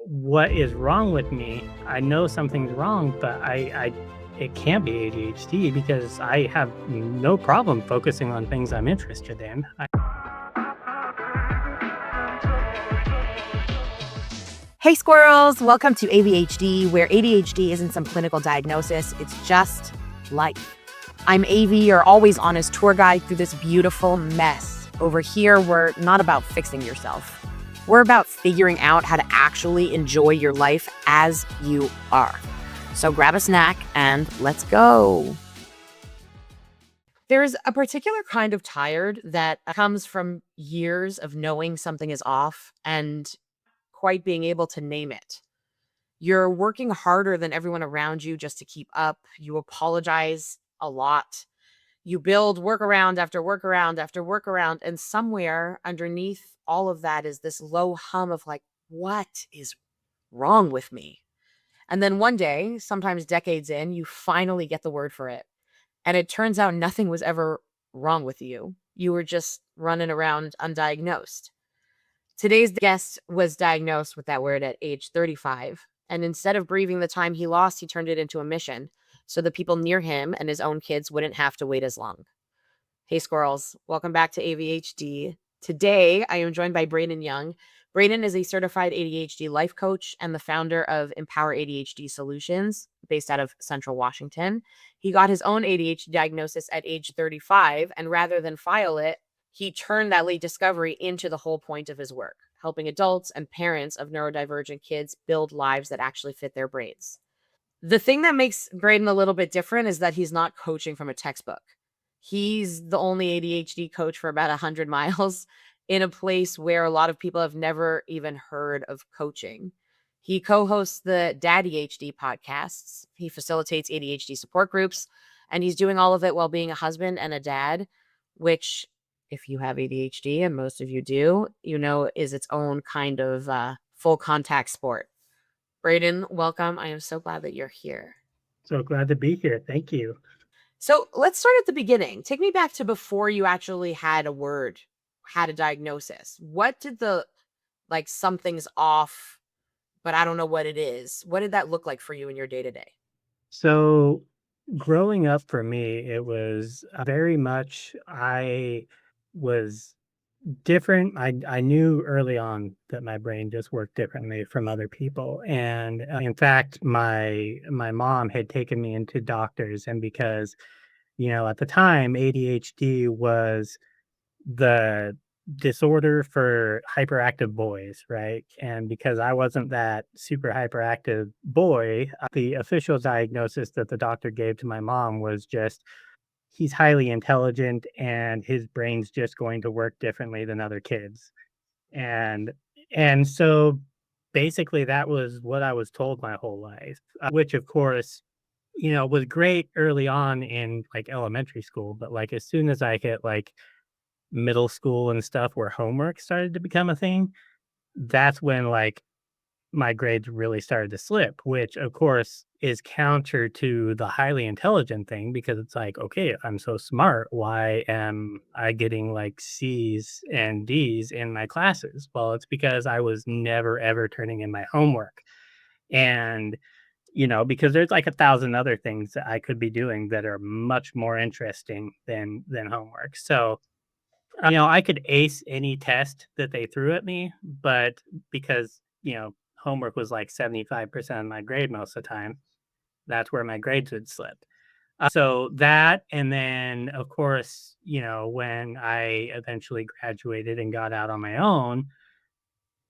what is wrong with me. I know something's wrong, but it can't be ADHD because I have no problem focusing on things I'm interested in. Hey squirrels, welcome to ADHD, where ADHD isn't some clinical diagnosis, it's just life. I'm AV, your always honest tour guide through this beautiful mess. Over here, we're not about fixing yourself. We're about figuring out how to actually enjoy your life as you are. So grab a snack and let's go. There's a particular kind of tired that comes from years of knowing something is off and quite being able to name it. You're working harder than everyone around you just to keep up. You apologize a lot. You build workaround after workaround after workaround. And somewhere underneath all of that is this low hum of like, what is wrong with me? And then one day, sometimes decades in, you finally get the word for it. And it turns out nothing was ever wrong with you. You were just running around undiagnosed. Today's guest was diagnosed with that word at age 35. And instead of grieving the time he lost, he turned it into a mission so the people near him and his own kids wouldn't have to wait as long. Hey, squirrels, welcome back to ADHD. Today, I am joined by Braden Young. Braden is a certified ADHD life coach and the founder of Empower ADHD Solutions, based out of Central Washington. He got his own ADHD diagnosis at age 35, and rather than file it, he turned that late discovery into the whole point of his work, helping adults and parents of neurodivergent kids build lives that actually fit their brains. The thing that makes Braden a little bit different is that he's not coaching from a textbook. He's the only ADHD coach for about 100 miles in a place where a lot of people have never even heard of coaching. He co-hosts the DaddyHD podcasts. He facilitates ADHD support groups, and he's doing all of it while being a husband and a dad, which, if you have ADHD, and most of you do, you know is its own kind of full contact sport. Braden, welcome. I am so glad that you're here. So glad to be here. Thank you. So let's start at the beginning. Take me back to before you actually had a word, had a diagnosis. What did something's off, but I don't know what it is. What did that look like for you in your day to day? So growing up for me, it was very much I was different. I knew early on that my brain just worked differently from other people, and in fact, my mom had taken me into doctors, and because at the time, ADHD was the disorder for hyperactive boys, right? And because I wasn't that super hyperactive boy, the official diagnosis that the doctor gave to my mom was just he's highly intelligent and his brain's just going to work differently than other kids. And and so basically that was what I was told my whole life, which of course, was great early on in like elementary school, but like as soon as I hit like middle school and stuff where homework started to become a thing, that's when like my grades really started to slip, which of course is counter to the highly intelligent thing because it's like, okay, if I'm so smart, why am I getting like C's and D's in my classes? Well, it's because I was never ever turning in my homework. And because there's like a thousand other things that I could be doing that are much more interesting than homework. So I could ace any test that they threw at me, but because, homework was like 75% of my grade most of the time, that's where my grades would slip. So that, and then of course, when I eventually graduated and got out on my own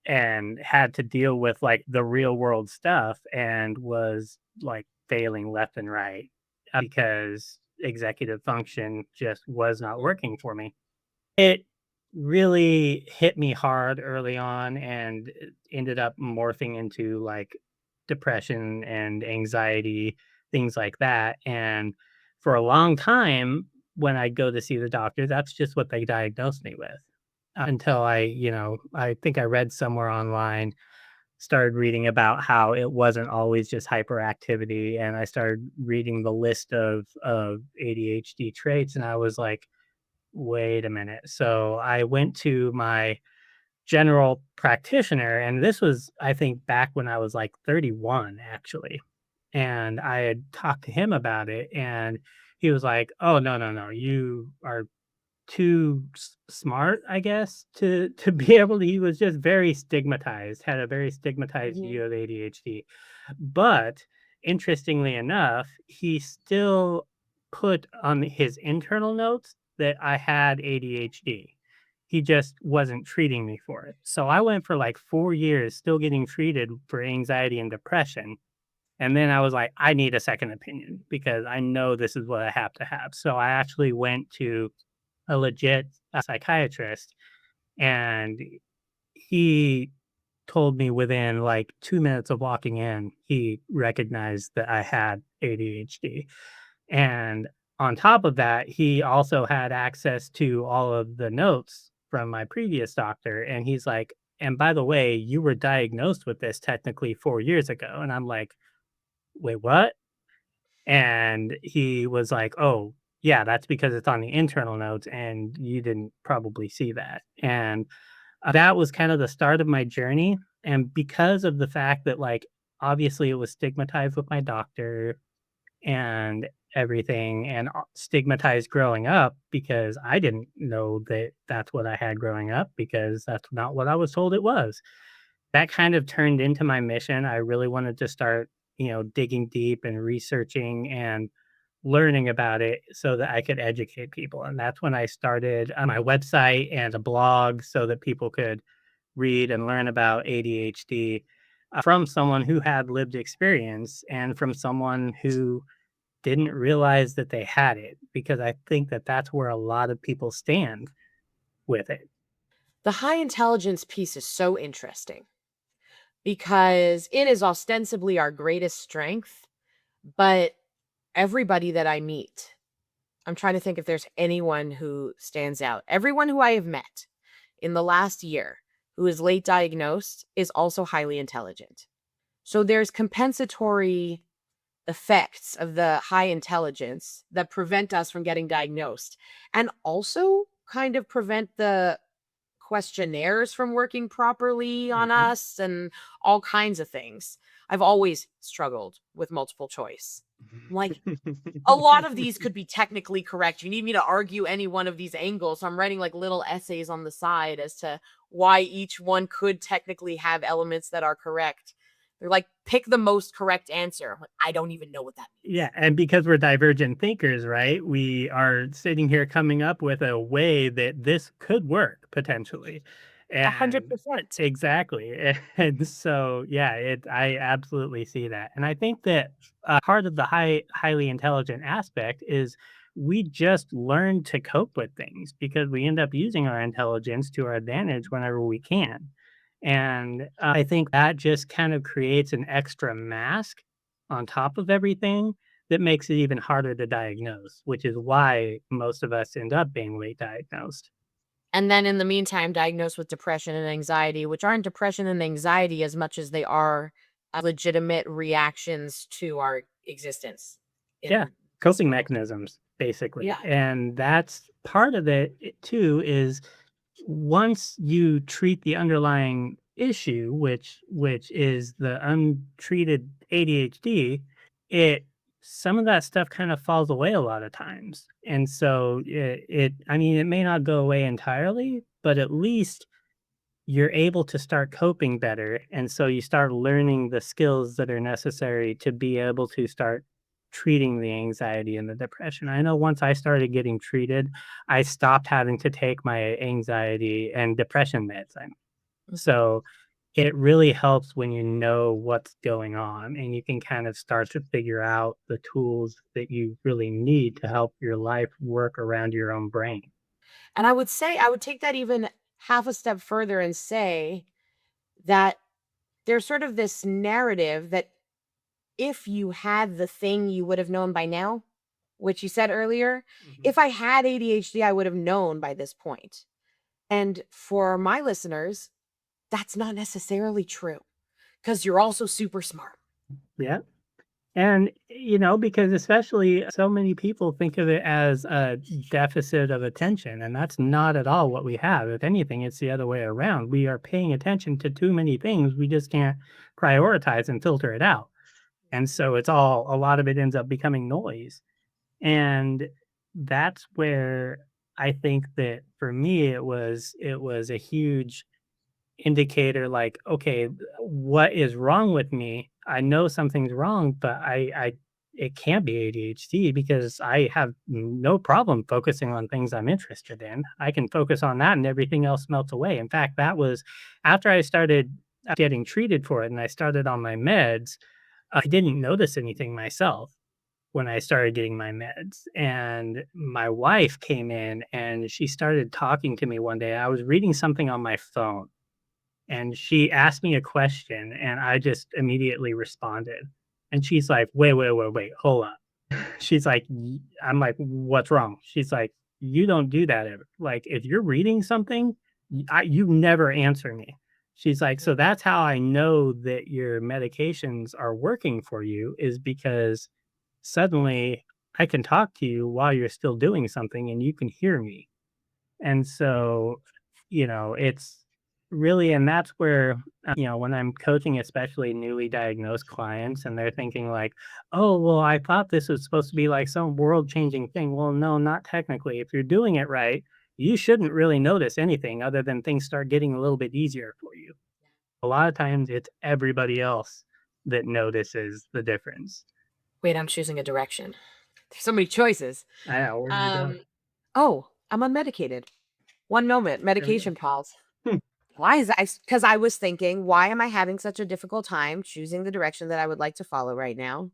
and had to deal with like the real world stuff and was like failing left and right because executive function just was not working for me. It really hit me hard early on and it ended up morphing into like depression and anxiety, things like that. And for a long time, when I go to see the doctor, that's just what they diagnosed me with until I think I read somewhere online, started reading about how it wasn't always just hyperactivity. And I started reading the list of ADHD traits. And I was like, wait a minute. So I went to my general practitioner, and this was, I think, back when I was like 31, actually. And I had talked to him about it, and he was like, "Oh, no, no, no, you are too smart, I guess, to be able to." He was just very stigmatized, had a very stigmatized Mhm. view of ADHD. But interestingly enough, he still put on his internal notes that I had ADHD. He just wasn't treating me for it. So I went for like 4 years still getting treated for anxiety and depression. And then I was like, I need a second opinion because I know this is what I have to have. So I actually went to a legit psychiatrist, and he told me within like 2 minutes of walking in, he recognized that I had ADHD. And on top of that, he also had access to all of the notes from my previous doctor. And he's like, and by the way, you were diagnosed with this technically 4 years ago. And I'm like, wait, what? And he was like, "Oh, yeah, that's because it's on the internal notes and you didn't probably see that." And that was kind of the start of my journey. And because of the fact that, like, obviously it was stigmatized with my doctor and everything, and stigmatized growing up because I didn't know that that's what I had growing up because that's not what I was told it was. That kind of turned into my mission. I really wanted to start, digging deep and researching and learning about it so that I could educate people. And that's when I started on my website and a blog so that people could read and learn about ADHD from someone who had lived experience and from someone who didn't realize that they had it, because I think that that's where a lot of people stand with it. The high intelligence piece is so interesting because it is ostensibly our greatest strength, but everybody that I meet, I'm trying to think if there's anyone who stands out. Everyone who I have met in the last year who is late diagnosed is also highly intelligent. So there's compensatory effects of the high intelligence that prevent us from getting diagnosed and also kind of prevent the questionnaires from working properly on Mhm. us and all kinds of things. I've always struggled with multiple choice. Like, a lot of these could be technically correct. You need me to argue any one of these angles. So I'm writing like little essays on the side as to why each one could technically have elements that are correct. They're like, pick the most correct answer. I'm like, I don't even know what that Yeah, means. and because we're divergent thinkers, right? We are sitting here coming up with a way that this could work potentially. And 100%. exactly. And so, yeah, I absolutely see that. And I think that part of the highly intelligent aspect is we just learn to cope with things because we end up using our intelligence to our advantage whenever we can. And I think that just kind of creates an extra mask on top of everything that makes it even harder to diagnose, which is why most of us end up being late diagnosed. And then in the meantime, diagnosed with depression and anxiety, which aren't depression and anxiety as much as they are legitimate reactions to our existence Yeah, in this coping world. mechanisms, basically. Yeah. And that's part of it too, is once you treat the underlying issue, which is the untreated ADHD, it some of that stuff kind of falls away a lot of times. And so I mean, it may not go away entirely, but at least you're able to start coping better. And so you start learning the skills that are necessary to be able to start treating the anxiety and the depression. I know once I started getting treated, I stopped having to take my anxiety and depression meds. Mhm. So it really helps when you know what's going on and you can kind of start to figure out the tools that you really need to help your life work around your own brain. And I would say, I would take that even half a step further and say that there's sort of this narrative that if you had the thing, you would have known by now, which you said earlier. Mhm. If I had ADHD, I would have known by this point. And for my listeners, that's not necessarily true because you're also super smart. Yeah. And, because especially so many people think of it as a deficit of attention, and that's not at all what we have. If anything, it's the other way around. We are paying attention to too many things. We just can't prioritize and filter it out. And so a lot of it ends up becoming noise. And that's where I think that for me, it was a huge indicator like, okay, what is wrong with me? I know something's wrong, but I it can't be ADHD because I have no problem focusing on things I'm interested in. I can focus on that and everything else melts away. In fact, that was after I started getting treated for it and I started on my meds, I didn't notice anything myself when I started getting my meds. And my wife came in and she started talking to me one day. I was reading something on my phone and she asked me a question and I just immediately responded. And she's like, "Wait, wait, wait, wait, hold up." She's like, I'm like, "What's wrong?" She's like, "You don't do that ever. Like, if you're reading something, you never answer me." She's like, "So that's how I know that your medications are working for you is because suddenly I can talk to you while you're still doing something and you can hear me." And so, it's really and that's where, when I'm coaching, especially newly diagnosed clients, and they're thinking like, "Oh, well, I thought this was supposed to be like some world-changing thing." Well, no, not technically. If you're doing it right, you shouldn't really notice anything other than things start getting a little bit easier for you. A lot of times it's everybody else that notices the difference. Wait, I'm choosing a direction. There's so many choices. I know, where are you going? Um, oh, I'm unmedicated. One moment, There we go. medication pause. Hmm, Why is that? Because I was thinking, why am I having such a difficult time choosing the direction that I would like to follow right now?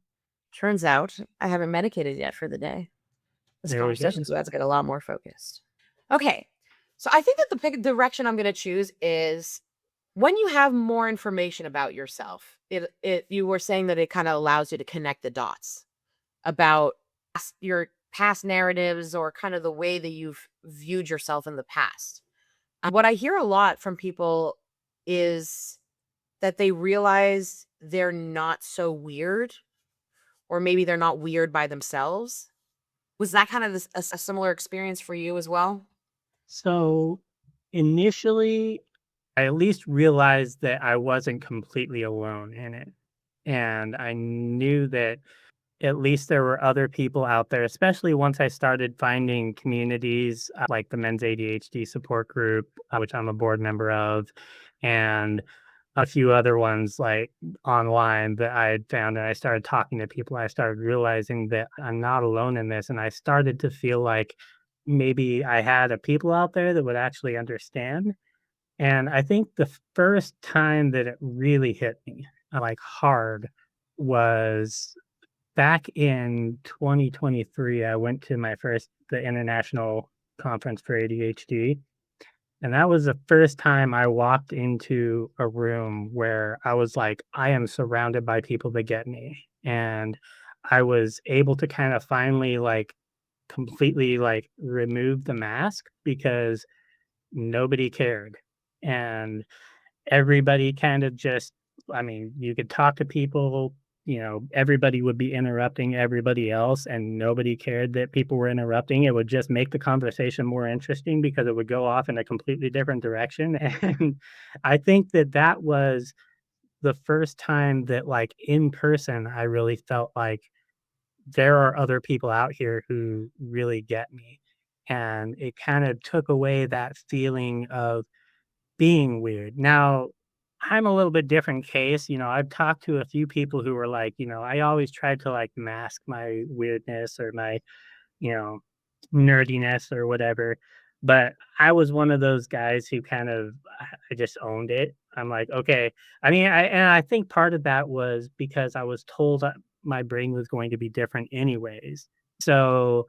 Turns out I haven't medicated yet for the day. This there we go. conversation's about to get a lot more focused. Okay. So I think that the direction I'm going to choose is when you have more information about yourself. It you were saying that it kind of allows you to connect the dots about your past narratives or kind of the way that you've viewed yourself in the past. What I hear a lot from people is that they realize they're not so weird, or maybe they're not weird by themselves. Was that kind of a similar experience for you as well? So, initially, I at least realized that I wasn't completely alone in it, and I knew that at least there were other people out there, especially once I started finding communities, like the Men's ADHD support group, which I'm a board member of, and a few other ones, like, online that I had found, and I started talking to people, I started realizing that I'm not alone in this, and I started to feel like maybe I had a people out there that would actually understand, and I think the first time that it really hit me, like, hard was back in 2023. I went to the international conference for ADHD, and that was the first time I walked into a room where I was like, I am surrounded by people that get me. And I was able to kind of finally like completely like remove the mask because nobody cared. And everybody kind of just I mean, you could talk to people, everybody would be interrupting everybody else, and nobody cared that people were interrupting. It would just make the conversation more interesting because it would go off in a completely different direction, and I think that that was the first time that, like, in person, I really felt like there are other people out here who really get me, and it kind of took away that feeling of being weird. Now, I'm a little bit different case, I've talked to a few people who were like, I always tried to like mask my weirdness or my, you know, nerdiness or whatever. But I was one of those guys who kind of I just owned it. I'm like, okay. I mean, I think part of that was because I was told that my brain was going to be different anyways. So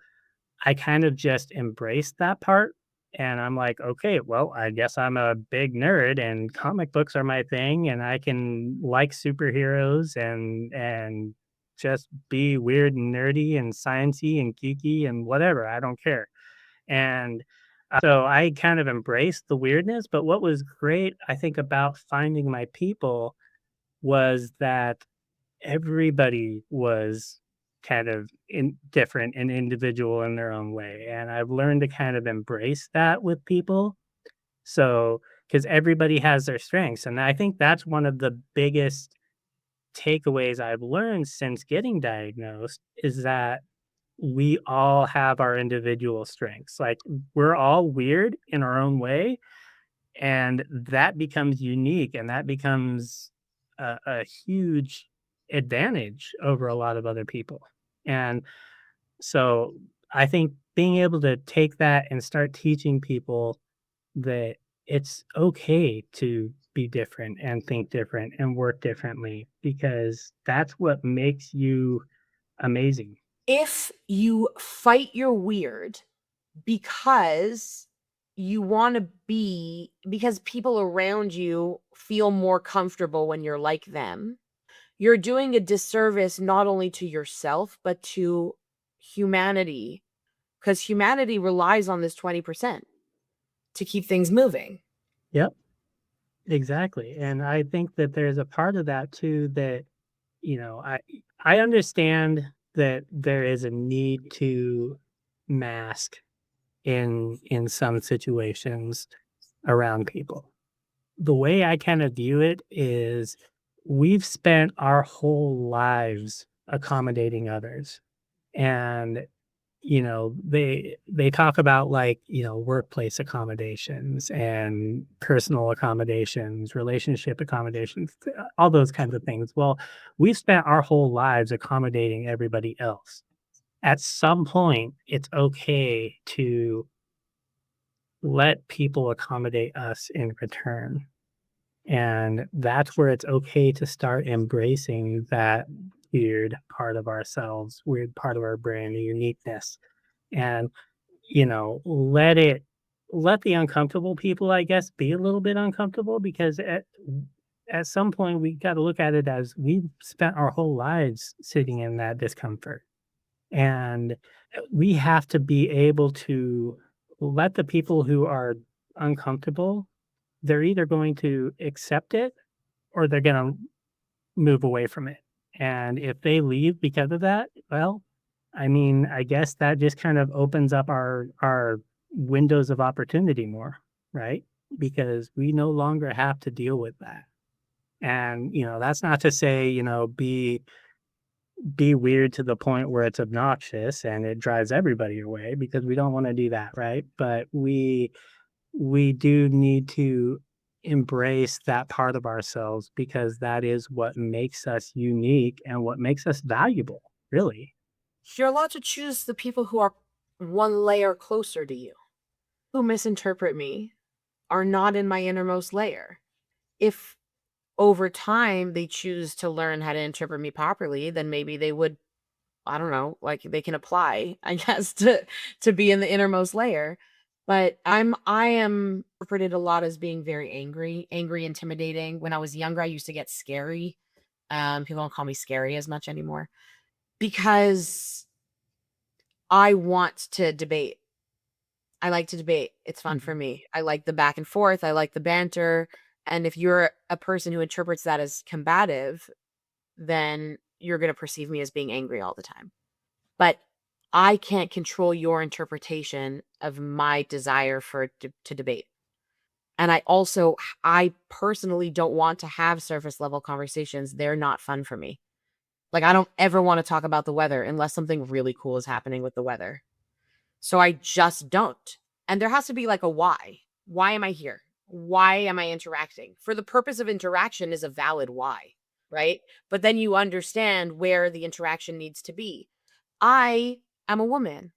I kind of just embraced that part, and I'm like, "Okay, well, I guess I'm a big nerd and comic books are my thing, and I can like superheroes and just be weird and nerdy and sciencey and geeky and whatever, I don't care." And, so I kind of embraced the weirdness, but what was great, I think, about finding my people was that everybody was kind of different and individual in their own way. And I've learned to kind of embrace that with people. So, because everybody has their strengths. And I think that's one of the biggest takeaways I've learned since getting diagnosed is that we all have our individual strengths. Like we're all weird in our own way, and that becomes unique and that becomes a huge advantage over a lot of other people. And so I think being able to take that and start teaching people that it's okay to be different and think different and work differently because that's what makes you amazing. If you fight your weird because you want to be, because people around you feel more comfortable when you're like them, you're doing a disservice not only to yourself, but to humanity, because humanity relies on this 20% to keep things moving. Yep, exactly. And I think that there's a part of that too that, you know, I understand that there is a need to mask in some situations around people. The way I kind of view it is we've spent our whole lives accommodating others. And they talk about like, workplace accommodations and personal accommodations, relationship accommodations, all those kinds of things. Well, we've spent our whole lives accommodating everybody else. At some point, it's okay to let people accommodate us in return. And that's where it's okay to start embracing that weird part of ourselves, weird part of our brain, the uniqueness. And, let the uncomfortable people, I guess, be a little bit uncomfortable because at some point we got to look at it as we've spent our whole lives sitting in that discomfort. And we have to be able to let the people who are uncomfortable, they're either going to accept it or they're going to move away from it. And if they leave because of that, well, I mean, I guess that just kind of opens up our windows of opportunity more, right? Because we no longer have to deal with that. And, that's not to say, be weird to the point where it's obnoxious and it drives everybody away because we don't want to do that, right? But we do need to embrace that part of ourselves because that is what makes us unique and what makes us valuable, really. You're allowed to choose the people who are one layer closer to you, who misinterpret me, are not in my innermost layer. If over time they choose to learn how to interpret me properly, then maybe they would, I don't know, like they can apply, I guess, to be in the innermost layer. But I am interpreted a lot as being very angry, intimidating. When I was younger, I used to get scary. People don't call me scary as much anymore because I want to debate. I like to debate. It's fun for Mhm. me. I like the back and forth. I like the banter. And if you're a person who interprets that as combative, then you're going to perceive me as being angry all the time. But I can't control your interpretation of my desire to debate. And I personally don't want to have surface level conversations. They're not fun for me. Like, I don't ever want to talk about the weather unless something really cool is happening with the weather. So I just don't. And there has to be like a why. Why am I here? Why am I interacting? For the purpose of interaction is a valid why, right? But then you understand where the interaction needs to be. I am a woman.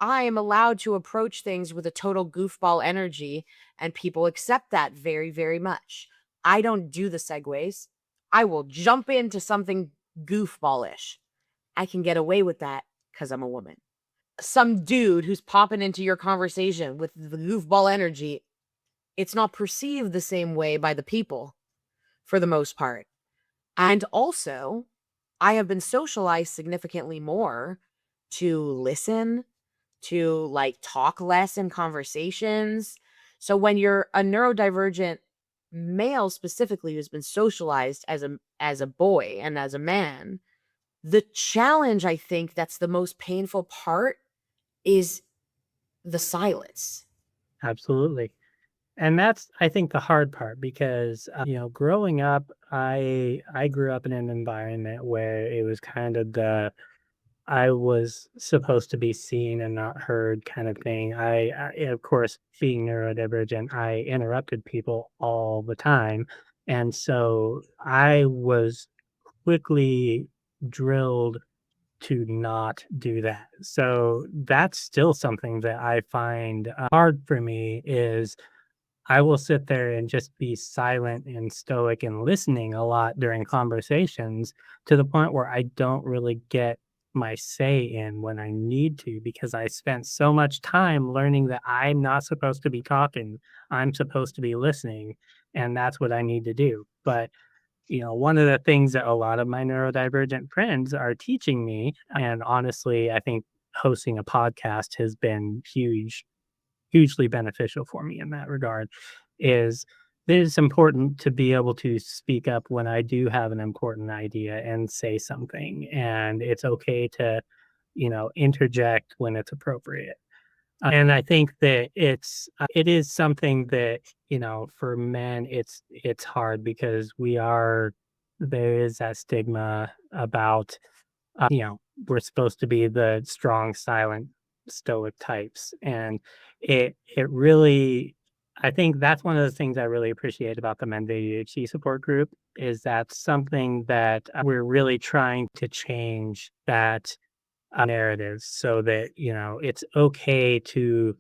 I am allowed to approach things with a total goofball energy, and people accept that very, very much. I don't do the segues. I will jump into something goofballish. I can get away with that because I'm a woman. Some dude who's popping into your conversation with the goofball energy, it's not perceived the same way by the people for the most part. And also, I have been socialized significantly more to listen, to like talk less in conversations. So when you're a neurodivergent male specifically who's been socialized as a boy and as a man, the challenge, I think, that's the most painful part is the silence. Absolutely. And that's, I think, the hard part because, growing up, I grew up in an environment where it was kind of the I was supposed to be seen and not heard kind of thing. Of course, being neurodivergent, I interrupted people all the time. And so I was quickly drilled to not do that. So that's still something that I find hard for me is I will sit there and just be silent and stoic and listening a lot during conversations to the point where I don't really get my say in when I need to because I spent so much time learning that I'm not supposed to be talking. I'm supposed to be listening, and that's what I need to do. But one of the things that a lot of my neurodivergent friends are teaching me, and honestly, I think hosting a podcast has been hugely beneficial for me in that regard, is that it's important to be able to speak up when I do have an important idea and say something. And it's okay to, interject when it's appropriate. And I think that it is something that, for men, it's hard because there is that stigma about, you know, we're supposed to be the strong, silent, stoic types. And it really, I think that's one of the things I really appreciate about the Men's ADHD support group is that something that we're really trying to change that narrative so that, it's okay to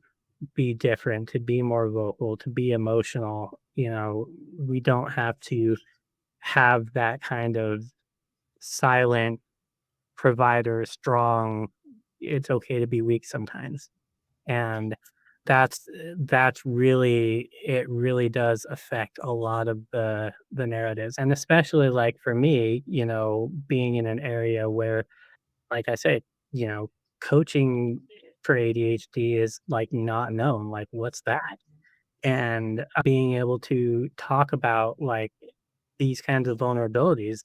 be different, to be more vocal, to be emotional. We don't have to have that kind of silent provider, strong, it's okay to be weak sometimes. And that's really it really does affect a lot of the narratives. And especially like for me, being in an area where, like I said, you know, coaching for ADHD is like not known. Like, what's that? And being able to talk about like these kinds of vulnerabilities,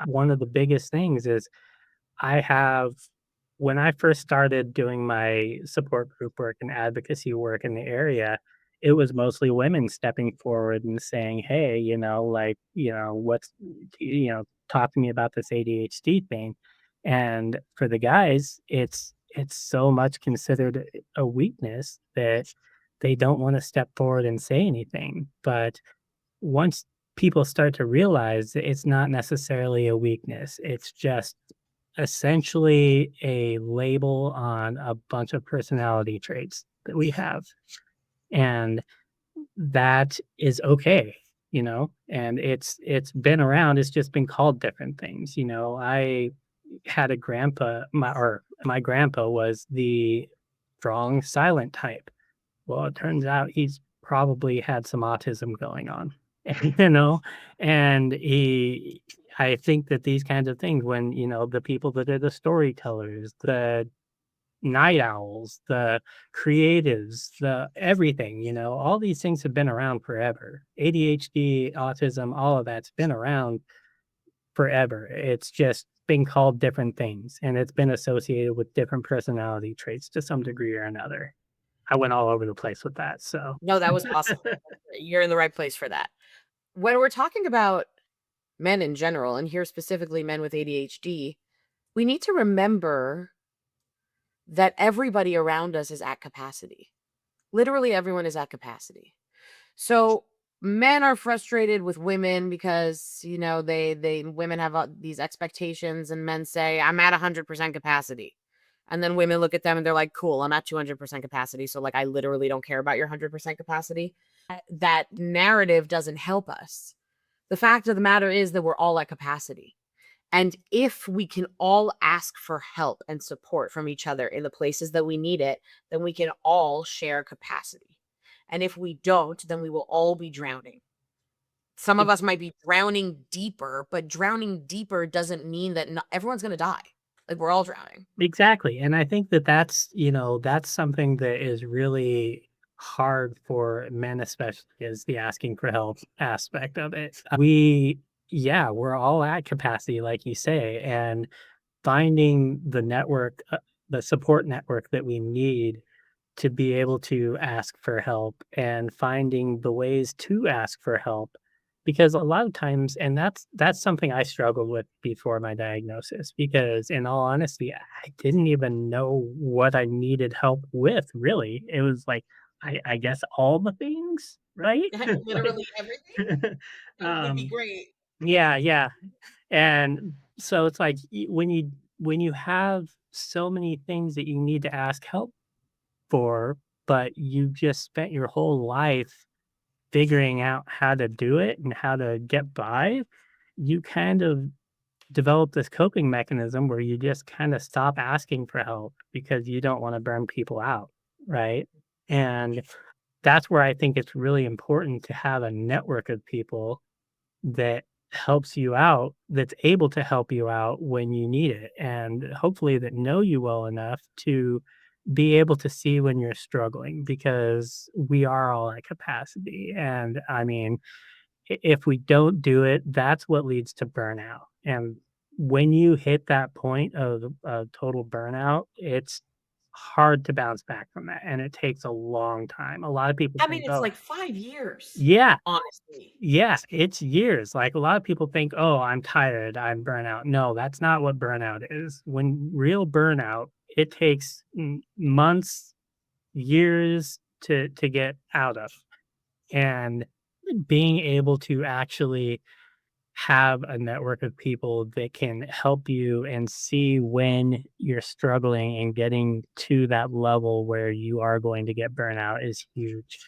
one of the biggest things is I have when I first started doing my support group work and advocacy work in the area, it was mostly women stepping forward and saying, "Hey, talk to me about this ADHD thing." And for the guys, it's so much considered a weakness that they don't want to step forward and say anything. But once people start to realize that it's not necessarily a weakness, it's just essentially a label on a bunch of personality traits that we have. And that is okay, and it's been around, it's just been called different things. I had a grandpa, my grandpa was the strong silent type. Well, it turns out he's probably had some autism going on, you know, and I think that these kinds of things, when, the people that are the storytellers, the night owls, the creatives, the everything, all these things have been around forever. ADHD, autism, all of that's been around forever. It's just been called different things and it's been associated with different personality traits to some degree or another. I went all over the place with that, so No, that was awesome. You're in the right place for that. When we're talking about men in general, and here specifically men with ADHD, we need to remember that everybody around us is at capacity. Literally everyone is at capacity. So men are frustrated with women because, they women have these expectations and men say, "I'm at 100% capacity." And then women look at them and they're like, "Cool, I'm at 200% capacity. So like I literally don't care about your 100% capacity." That narrative doesn't help us. The fact of the matter is that we're all at capacity. And if we can all ask for help and support from each other in the places that we need it, then we can all share capacity. And if we don't, then we will all be drowning. Some of e us might be drowning deeper, but drowning deeper doesn't mean that not, everyone's going to die. Like we're all drowning. exactly, and I think that that's something that is really hard for men, especially, is the asking for help aspect of it. Yeah, we're all at capacity, like you say, and finding the support network that we need to be able to ask for help and finding the ways to ask for help. Because a lot of times, and that's something I struggled with before my diagnosis, because in all honesty, I didn't even know what I needed help with, really. It was like, I guess all the things, right? Like, Literally everything. It would be um, great. yeah, yeah. And so it's like when you have so many things that you need to ask help for, but you just spent your whole life figuring out how to do it and how to get by, you kind of develop this coping mechanism where you just kind of stop asking for help because you don't want to burn people out, right? And that's where I think it's really important to have a network of people that helps you out, that's able to help you out when you need it, and hopefully that know you well enough to be able to see when you're struggling, because we are all at capacity. And I mean, if we don't do it, that's what leads to burnout. And when you hit that point of total burnout, it's hard to bounce back from that. And it takes a long time. A lot of people I mean, think, it's oh, like 5 years, yeah, honestly. yeah, it's years. Like, a lot of people think, "Oh, I'm tired, I'm burnout." No, that's not what burnout is. When real burnout, it takes months, years to get out of. And being able to actually have a network of people that can help you and see when you're struggling and getting to that level where you are going to get burnout is huge.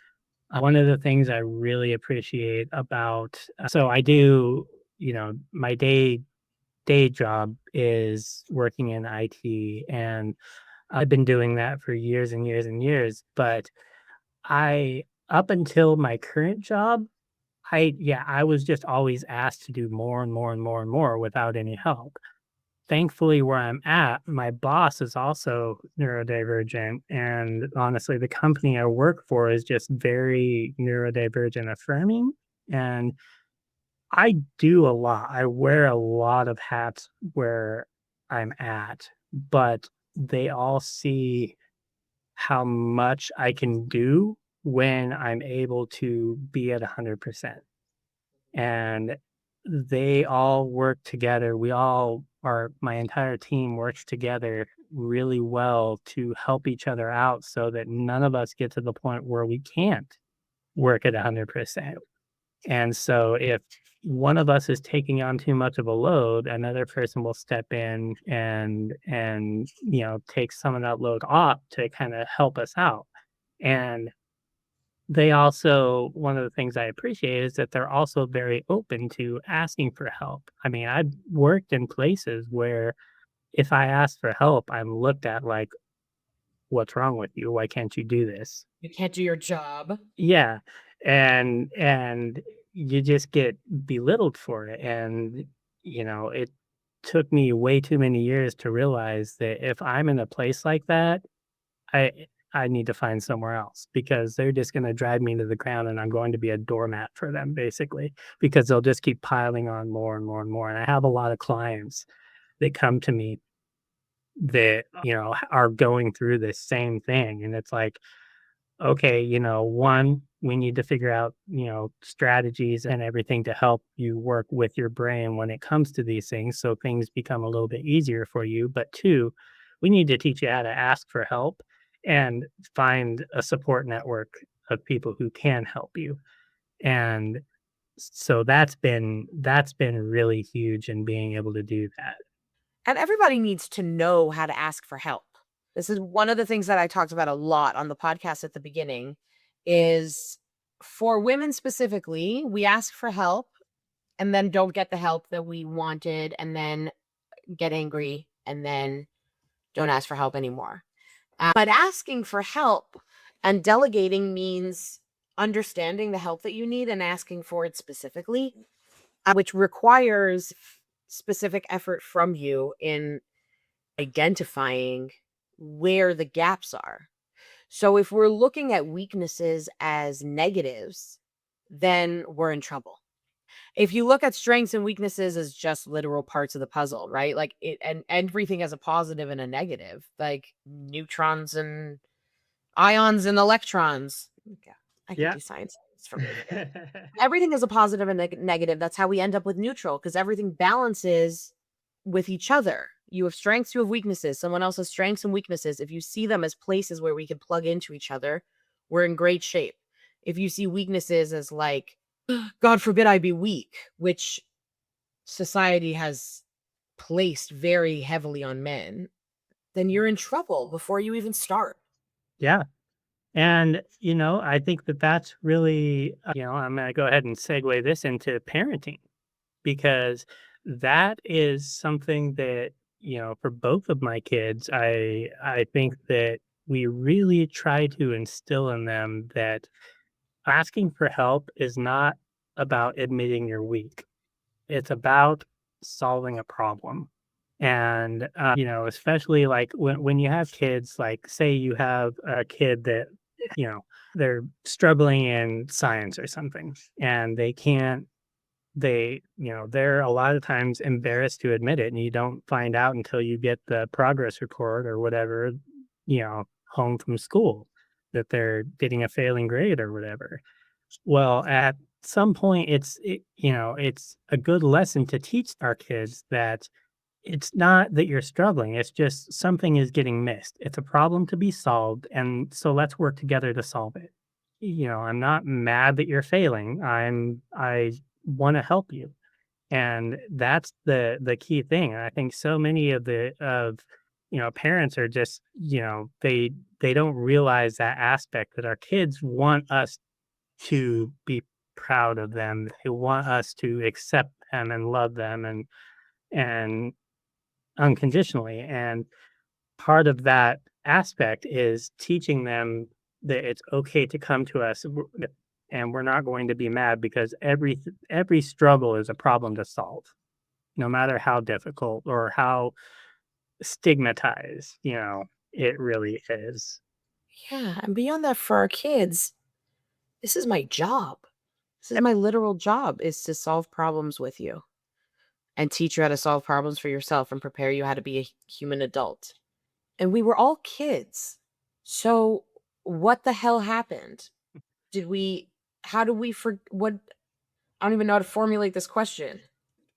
One of the things I really appreciate about so I do, my day job is working in IT, and I've been doing that for years and years and years, but I up until my current job, I was just always asked to do more and more and more and more without any help. Thankfully, where I'm at, my boss is also neurodivergent, and honestly, the company I work for is just very neurodivergent affirming, and I do a lot. I wear a lot of hats where I'm at, but they all see how much I can do when I'm able to be at 100%. And they all work together. My entire team works together really well to help each other out so that none of us get to the point where we can't work at 100%. And so if one of us is taking on too much of a load, another person will step in and take some of that load off to kind of help us out. And they also one of the things I appreciate is that they're also very open to asking for help. I mean, I've worked in places where if I ask for help, I'm looked at like, "What's wrong with you? Why can't you do this?" You can't do your job. Yeah, and you just get belittled for it, and, it took me way too many years to realize that if I'm in a place like that, I need to find somewhere else, because they're just gonna drive me to the ground, and I'm going to be a doormat for them, basically, because they'll just keep piling on more and more and more. And I have a lot of clients that come to me that, are going through this same thing, and it's like, okay, one, we need to figure out, strategies and everything to help you work with your brain when it comes to these things so things become a little bit easier for you. But two, we need to teach you how to ask for help and find a support network of people who can help you. And so that's been really huge in being able to do that. And everybody needs to know how to ask for help. This is one of the things that I talked about a lot on the podcast at the beginning is for women specifically, we ask for help and then don't get the help that we wanted and then get angry and then don't ask for help anymore. But asking for help and delegating means understanding the help that you need and asking for it specifically, which requires specific effort from you in identifying where the gaps are. So if we're looking at weaknesses as negatives, then we're in trouble. If you look at strengths and weaknesses as just literal parts of the puzzle, right? Like it, and everything has a positive and a negative, like neutrons and ions and electrons. Yeah, I could Yeah. do science for me. Everything is a positive and negative. That's how we end up with neutral, because everything balances with each other. You have strengths, you have weaknesses. Someone else has strengths and weaknesses. If you see them as places where we can plug into each other, we're in great shape. If you see weaknesses as like, God forbid I be weak, which society has placed very heavily on men, then you're in trouble before you even start. Yeah. And, I think that that's really, I'm going to go ahead and segue this into parenting because that is something that, for both of my kids, I think that we really try to instill in them that asking for help is not about admitting you're weak. It's about solving a problem. And, especially like when you have kids, like say you have a kid that, you know, they're struggling in science or something and they can't, they're a lot of times embarrassed to admit it and you don't find out until you get the progress report or whatever, home from school that they're getting a failing grade or whatever. Well, at some point, it's a good lesson to teach our kids that it's not that you're struggling. It's just something is getting missed. It's a problem to be solved. And so let's work together to solve it. I'm not mad that you're failing. I want to help you. And that's the key thing. And I think so many of parents are just, they don't realize that aspect that our kids want us to be proud of them. They want us to accept them and love them and unconditionally. And part of that aspect is teaching them that it's okay to come to us and we're not going to be mad because every struggle is a problem to solve, no matter how difficult or how stigmatized, it really is. Yeah. And beyond that, for our kids, this is my job. This is my literal job, is to solve problems with you and teach you how to solve problems for yourself and prepare you how to be a human adult. And we were all kids. So what the hell happened? Did we how do we for what I don't even know how to formulate this question.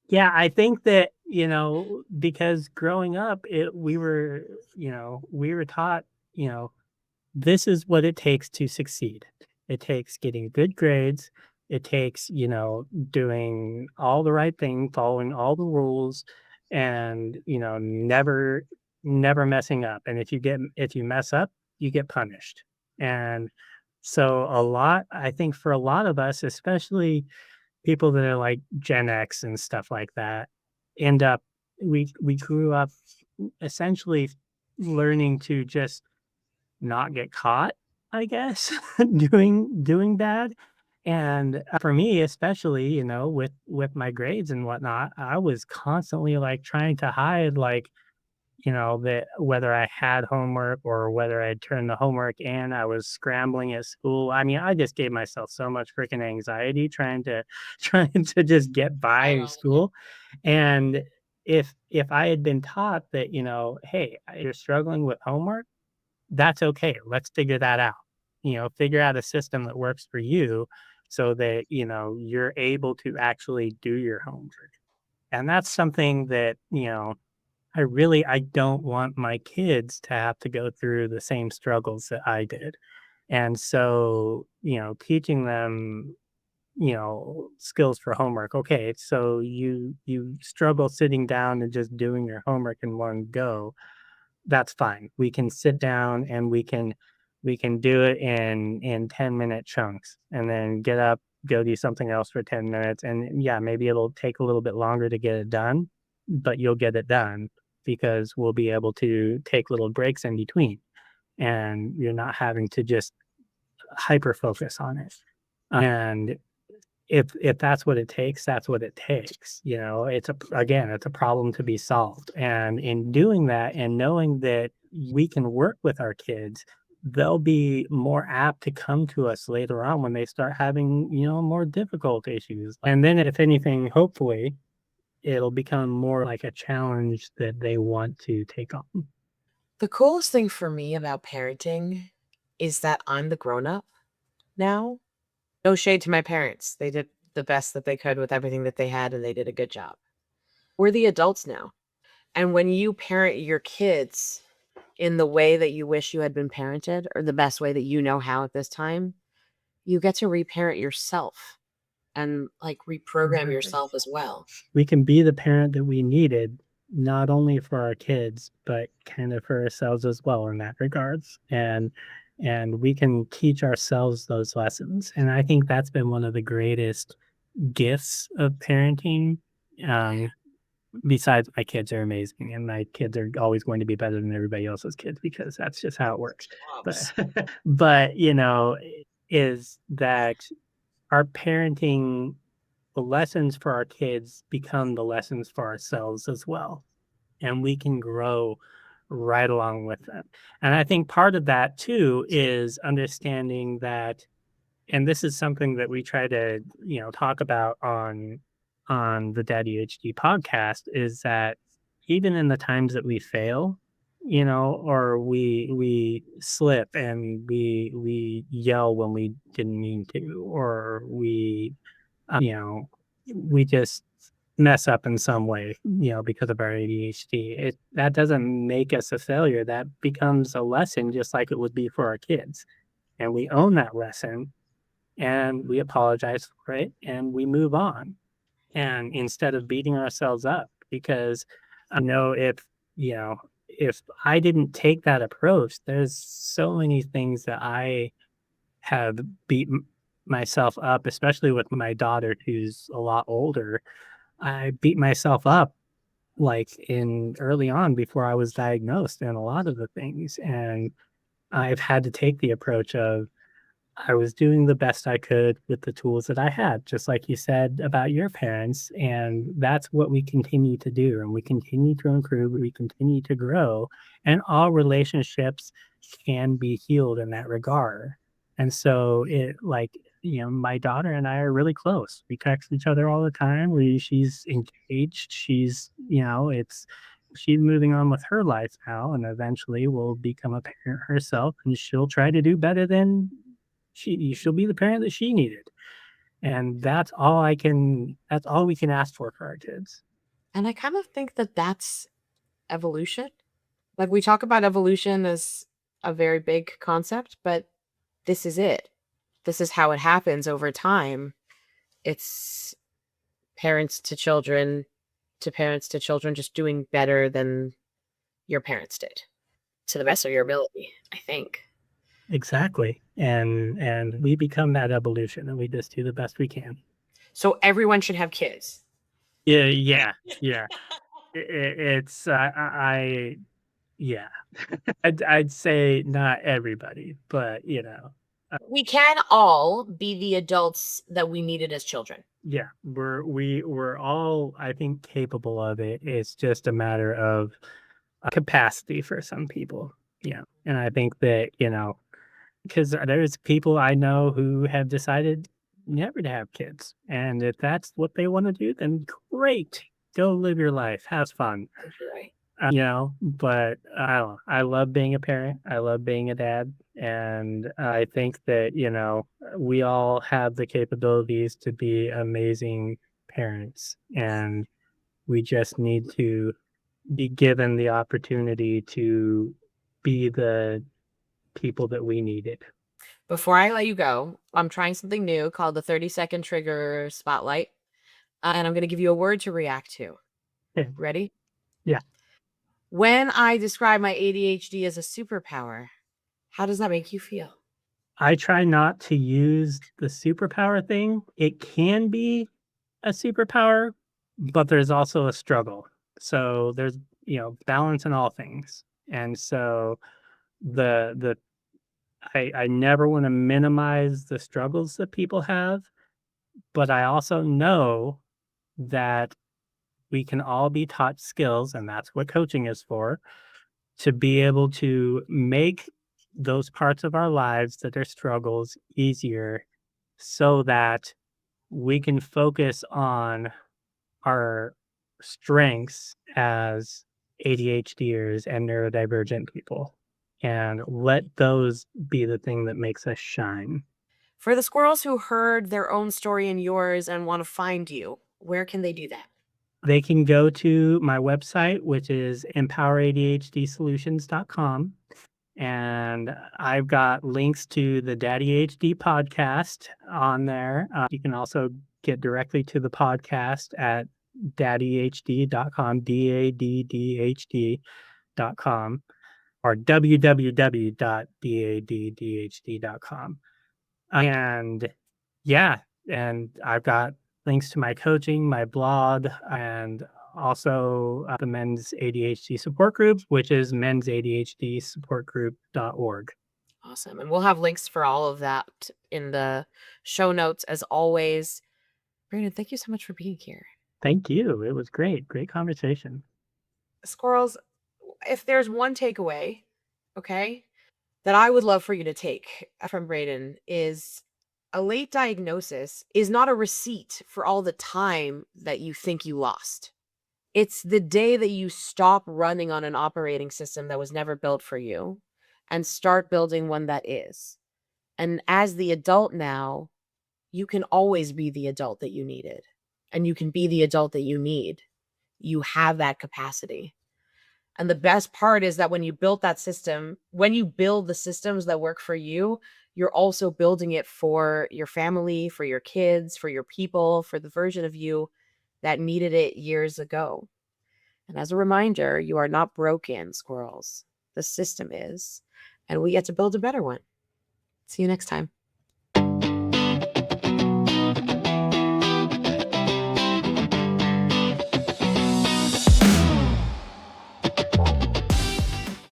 Yeah, I think that, because growing up, we were taught, this is what it takes to succeed. It takes getting good grades. It takes, doing all the right thing, following all the rules, and, never messing up. And if you mess up, you get punished. And so I think for a lot of us, especially people that are like Gen X and stuff like that, end up we grew up essentially learning to just not get caught, I guess, doing bad. And for me, especially, with my grades and whatnot, I was constantly like trying to hide, like, that whether I had homework or whether I had turned the homework in, I was scrambling at school. I mean, I just gave myself so much freaking anxiety trying to trying to just get by I in school. And if I had been taught that, hey, you're struggling with homework, that's okay. Let's figure that out. Figure out a system that works for you so that, you're able to actually do your homework. And that's something that, I don't want my kids to have to go through the same struggles that I did. And so, teaching them, skills for homework. Okay, so you struggle sitting down and just doing your homework in one go. That's fine. We can sit down and we can do it in 10-minute chunks and then get up, go do something else for 10 minutes. And yeah, maybe it'll take a little bit longer to get it done, but you'll get it done because we'll be able to take little breaks in between and you're not having to just hyper focus on it. And if that's what it takes, that's what it takes. It's a problem to be solved. And in doing that and knowing that we can work with our kids, they'll be more apt to come to us later on when they start having, more difficult issues. And then if anything, hopefully, it'll become more like a challenge that they want to take on. The coolest thing for me about parenting is that I'm the grown up now. No shade to my parents. They did the best that they could with everything that they had, and they did a good job. We're the adults now. And when you parent your kids in the way that you wish you had been parented, or the best way that you know how at this time, you get to reparent yourself and like reprogram yourself as well. We can be the parent that we needed, not only for our kids, but kind of for ourselves as well in that regards. And we can teach ourselves those lessons. And I think that's been one of the greatest gifts of parenting. Um, Besides, my kids are amazing, and my kids are always going to be better than everybody else's kids because that's just how it works. But, Props. but is that our parenting, the lessons for our kids become the lessons for ourselves as well, and we can grow right along with them. And I think part of that too is understanding that, and this is something that we try to, talk about on the DaddyHD podcast, is that even in the times that we fail, or we slip and we yell when we didn't mean to, or uh, you know, we just mess up in some way, because of our ADHD. That doesn't make us a failure. That becomes a lesson, just like it would be for our kids. And we own that lesson and we apologize for it and we move on. And instead of beating ourselves up, because I know if I didn't take that approach, there's so many things that I have beaten myself up, especially with my daughter who's a lot older. I beat myself up like in early on before I was diagnosed and a lot of the things. And I've had to take the approach of I was doing the best I could with the tools that I had, just like you said about your parents. And that's what we continue to do. And we continue to improve, we continue to grow, and all relationships can be healed in that regard. And so my daughter and I are really close. We text each other all the time. She's engaged. She's moving on with her life now and eventually will become a parent herself and she'll try to do better than she'll be the parent that she needed, and that's all we can ask for our kids. And I kind of think that that's evolution. Like we talk about evolution as a very big concept, but this is it. This is how it happens over time. It's parents to parents to children, just doing better than your parents did to the best of your ability, I think. Exactly, and we become that evolution, and we just do the best we can. So everyone should have kids. Yeah, yeah, yeah. It's yeah. I'd say not everybody, but We can all be the adults that we needed as children. yeah, we're all, I think, capable of it. It's just a matter of capacity for some people. Yeah, and I think that because there's people I know who have decided never to have kids, and if that's what they want to do, then great, go live your life, have fun. Right. But I don't know. I love being a parent. I love being a dad. And I think that, we all have the capabilities to be amazing parents. And we just need to be given the opportunity to be the people that we needed. Before I let you go, I'm trying something new called the 30-second trigger spotlight. And I'm going to give you a word to react to. Yeah. Ready? Yeah. When I describe my ADHD as a superpower, how does that make you feel? I try not to use the superpower thing. It can be a superpower, but there's also a struggle. So there's, balance in all things. And so the I never want to minimize the struggles that people have, but I also know that we can all be taught skills, and that's what coaching is for, to be able to make those parts of our lives that are struggles easier so that we can focus on our strengths as ADHDers and neurodivergent people and let those be the thing that makes us shine. For the squirrels who heard their own story in yours and want to find you, where can they do that? They can go to my website, which is empoweradhdsolutions.com. And I've got links to the DaddyHD podcast on there. You can also get directly to the podcast at daddyhd.com, daddhd.com, or www.daddhd.com. And yeah, and I've got links to my coaching, my blog, and also the men's ADHD support group, which is men'sadhdsupportgroup.org. Awesome. And we'll have links for all of that in the show notes as always. Brandon, thank you so much for being here. Thank you. It was great. Great conversation. Squirrels, if there's one takeaway, okay, that I would love for you to take from Braden is a late diagnosis is not a receipt for all the time that you think you lost. It's the day that you stop running on an operating system that was never built for you and start building one that is. And as the adult now, you can always be the adult that you needed, and you can be the adult that you need. You have that capacity. And the best part is that when you build that system, when you build the systems that work for you, you're also building it for your family, for your kids, for your people, for the version of you that needed it years ago. And as a reminder, you are not broken, squirrels. The system is, and we get to build a better one. See you next time.